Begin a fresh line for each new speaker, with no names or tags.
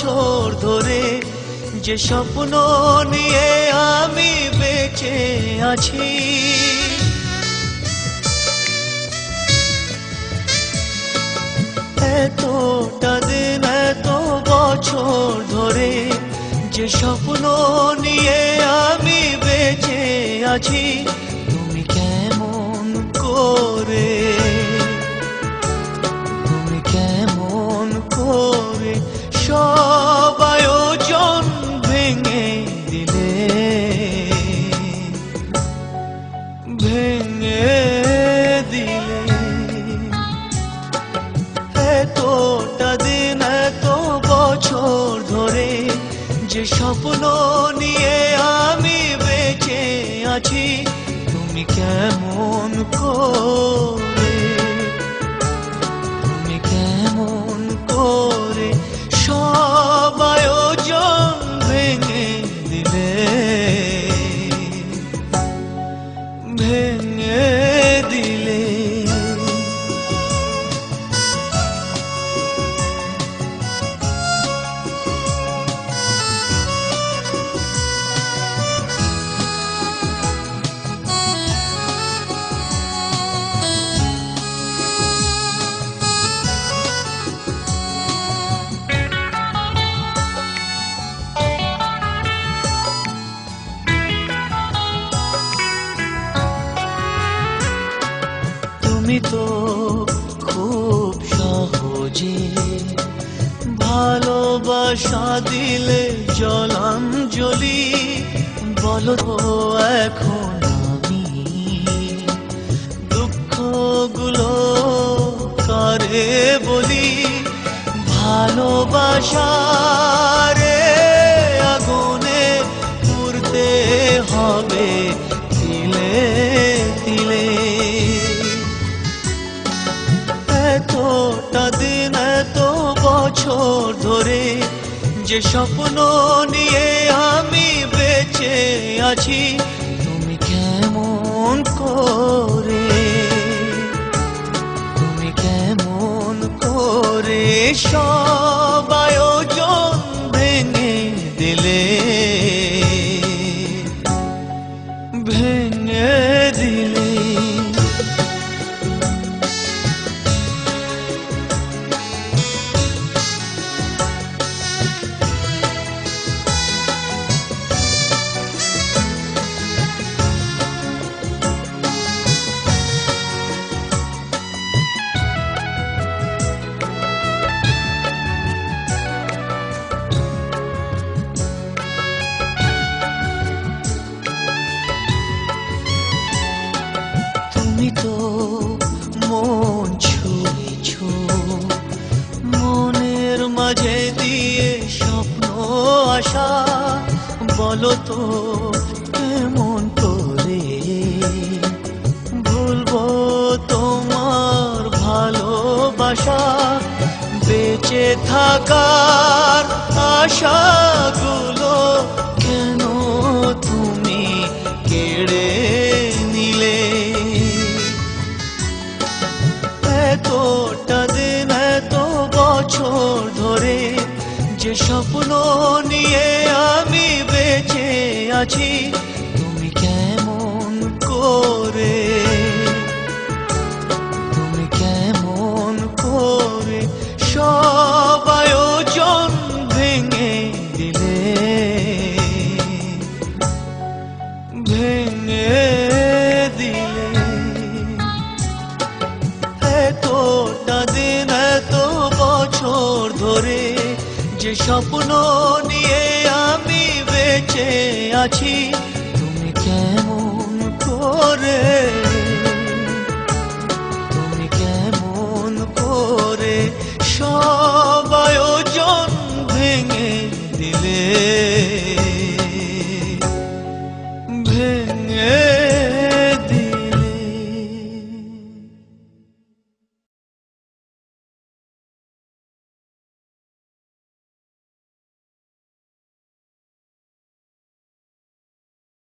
বছর ধরে যে স্বপ্ন নিয়ে আমি বেঁচে আছি, এতটা দিন এত বছর ধরে যে স্বপ্ন নিয়ে আমি বেঁচে আছি, তুমি কেমন করে, তুমি কেমন করে সব আয়োজন ভেঙে দিলে, ভেঙে দিলে। এতটা দিন এত বছর ধরে যে স্বপ্ন নিয়ে আমি বেঁচে আছি, তুমি কেমন করে, তুমি কেমন করে সব আয়োজন ভেঙে দিলে, ভেঙে দিলে। তুমি তো খুব সহজে ভালোবাসা দিলে জলাঞ্জলি, বলো তো এখন আমি দুঃখগুলো কারে বলি, ভালোবাসার আগুনে পুড়তে হবে তিলে তিলে। এতটা দিন এত বছর ধরে যে স্বপ্ন নিয়ে আমি বেঁচে আছি, তুমি কেমন করে, তুমি কেমন করে সব আয়োজন ভেঙে দিলে, ভেঙে দিলে। তুমি তো মন ছুঁয়েছ, মনের মাঝে দিয়ে স্বপ্ন আশা, বলো তো কেমন করে ভুলবো তোমার ভালোবাসা, বেঁচে থাকার আশাগুলো কেন তুমি কেড়ে নিলে। এতটা দিন এত বছর ধরে যে স্বপ্ন নিয়ে আমি বেঁচে আছি, তুমি কেমন করে, তুমি কেমন করে সব আয়োজন ভেঙে দিলে, ভেঙে দিলে। এতটা দিন এত বছর ধরে যে স্বপ্ন নিয়ে আমি বেঁচে আছি, তুমি কেমন করে